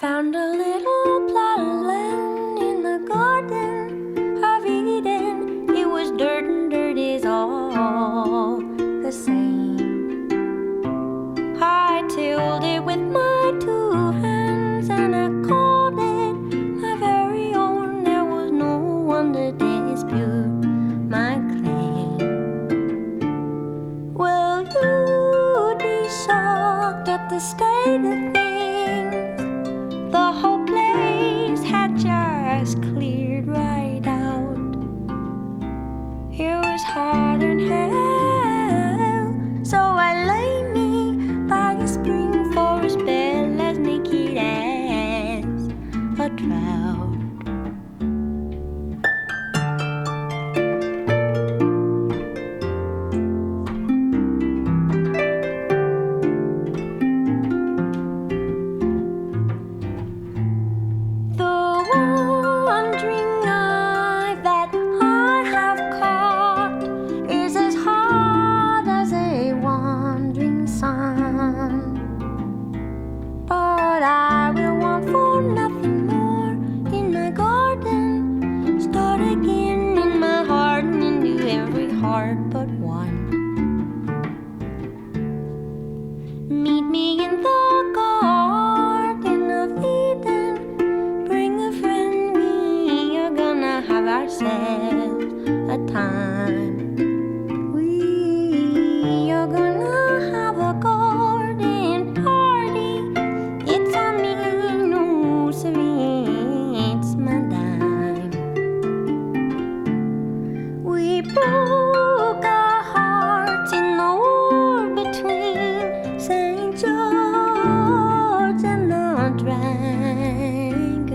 found a little plot of land in the garden of Eden. It was dirt and dirt is all the same. I tilled it with my 2 hands and I called it my very own. There was no one to dispute my claim. Well, you'd be shocked at the state of things. The whole place had just cleared right out. It was hard than hell, so I lay me by a spring for a spell as naked as a trout. But one. Meet me in the Garden of Eden. Bring a friend, we are gonna have ourselves a time. We are gonna have a garden party. It's on me, no siree, it's my dime. We broke our hearts in the war between St. George and the dragon.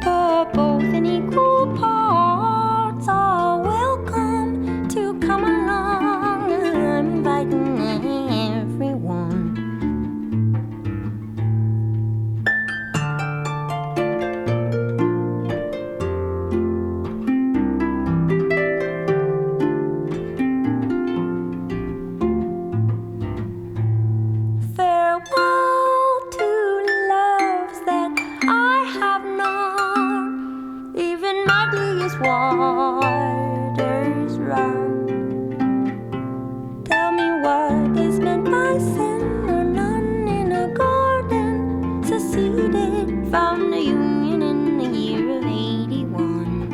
But both in equal parts are welcome to come along. I'm inviting everyone. Waters run. Tell me what is meant by sin or none in a garden seceded from the Union in the year of 81.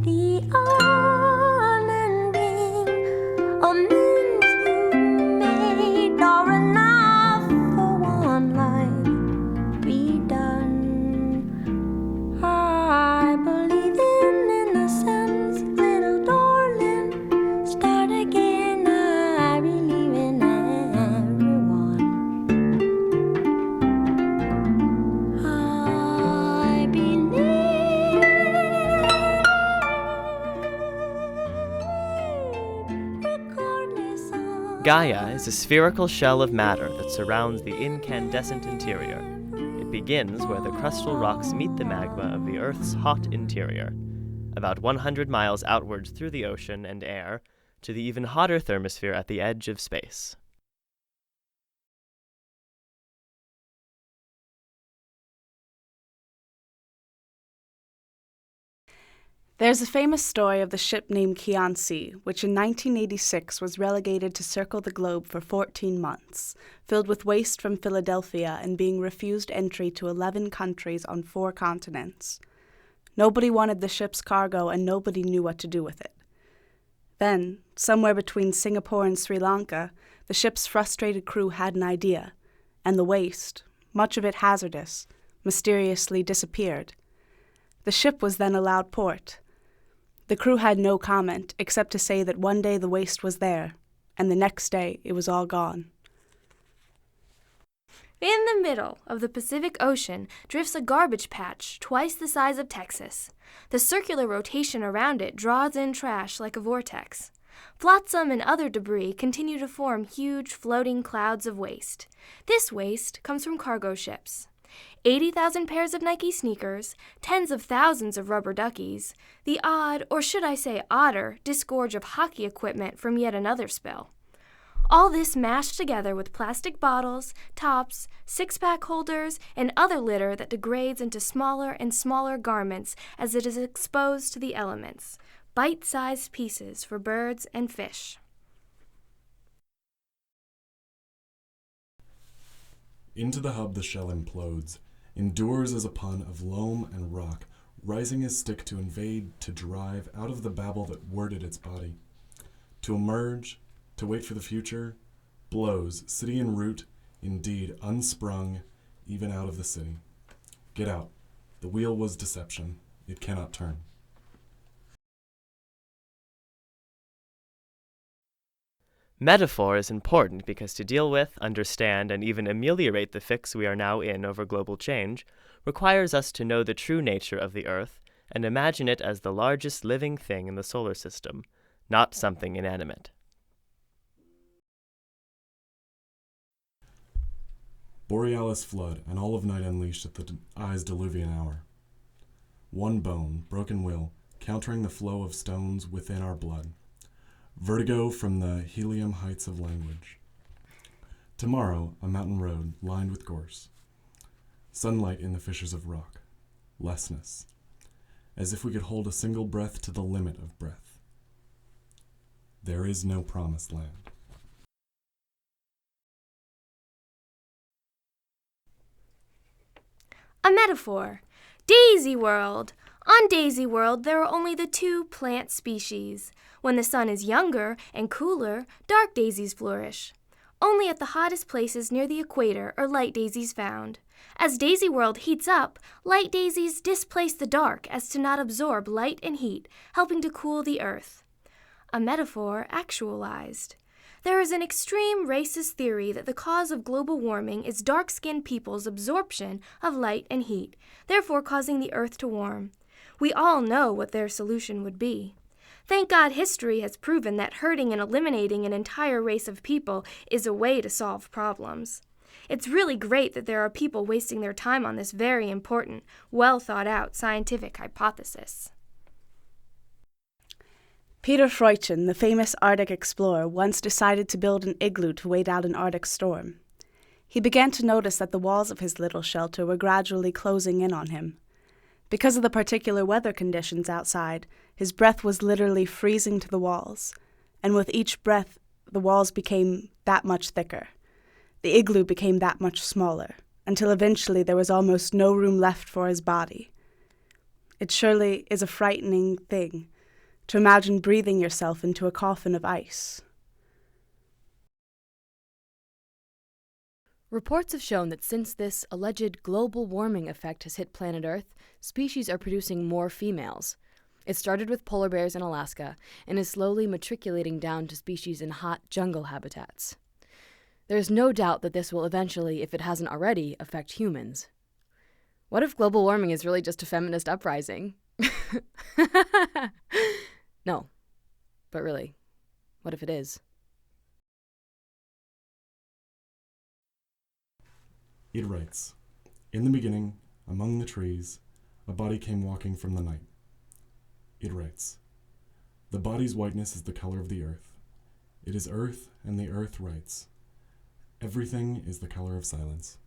The unending amends you made are enough for one life be done. I believe in innocence, little darling. Start again, I believe in everyone. I believe, regardless of... Gaia is a spherical shell of matter that surrounds the incandescent interior. It begins where the crustal rocks meet the magma of the Earth's hot interior, about 100 miles outwards through the ocean and air to the even hotter thermosphere at the edge of space. There's a famous story of the ship named Kiansi, which in 1986 was relegated to circle the globe for 14 months, filled with waste from Philadelphia and being refused entry to 11 countries on 4 continents. Nobody wanted the ship's cargo and nobody knew what to do with it. Then, somewhere between Singapore and Sri Lanka, the ship's frustrated crew had an idea, and the waste, much of it hazardous, mysteriously disappeared. The ship was then allowed port. The crew had no comment, except to say that one day the waste was there, and the next day it was all gone. In the middle of the Pacific Ocean drifts a garbage patch twice the size of Texas. The circular rotation around it draws in trash like a vortex. Flotsam and other debris continue to form huge floating clouds of waste. This waste comes from cargo ships. 80,000 pairs of Nike sneakers, tens of thousands of rubber duckies, the odd, or should I say odder, disgorge of hockey equipment from yet another spill. All this mashed together with plastic bottles, tops, six-pack holders, and other litter that degrades into smaller and smaller garments as it is exposed to the elements. Bite-sized pieces for birds and fish. Into the hub the shell implodes, endures as a pun of loam and rock, rising his stick to invade, to drive out of the babble that worded its body. To emerge, to wait for the future, blows, city en route, indeed unsprung, even out of the city. Get out. The wheel was deception. It cannot turn. Metaphor is important because to deal with, understand, and even ameliorate the fix we are now in over global change requires us to know the true nature of the Earth and imagine it as the largest living thing in the solar system, not something inanimate. Borealis flood, and all of night unleashed at the eye's diluvian hour. One bone, broken will, countering the flow of stones within our blood. Vertigo from the helium heights of language. Tomorrow, a mountain road lined with gorse. Sunlight in the fissures of rock. Lessness. As if we could hold a single breath to the limit of breath. There is no promised land. A metaphor. Daisy World. On Daisy World, there are only the two plant species. When the sun is younger and cooler, dark daisies flourish. Only at the hottest places near the equator are light daisies found. As Daisy World heats up, light daisies displace the dark as to not absorb light and heat, helping to cool the earth. A metaphor actualized. There is an extreme racist theory that the cause of global warming is dark-skinned people's absorption of light and heat, therefore causing the earth to warm. We all know what their solution would be. Thank God history has proven that hurting and eliminating an entire race of people is a way to solve problems. It's really great that there are people wasting their time on this very important, well-thought-out scientific hypothesis. Peter Freuchen, the famous Arctic explorer, once decided to build an igloo to wait out an Arctic storm. He began to notice that the walls of his little shelter were gradually closing in on him. Because of the particular weather conditions outside, his breath was literally freezing to the walls, and with each breath, the walls became that much thicker. The igloo became that much smaller, until eventually there was almost no room left for his body. It surely is a frightening thing to imagine breathing yourself into a coffin of ice. Reports have shown that since this alleged global warming effect has hit planet Earth, species are producing more females. It started with polar bears in Alaska and is slowly matriculating down to species in hot jungle habitats. There's no doubt that this will eventually, if it hasn't already, affect humans. What if global warming is really just a feminist uprising? No, but really, what if it is? It writes, "In the beginning, among the trees, a body came walking from the night." It writes, "The body's whiteness is the color of the earth. It is earth, and the earth writes. Everything is the color of silence."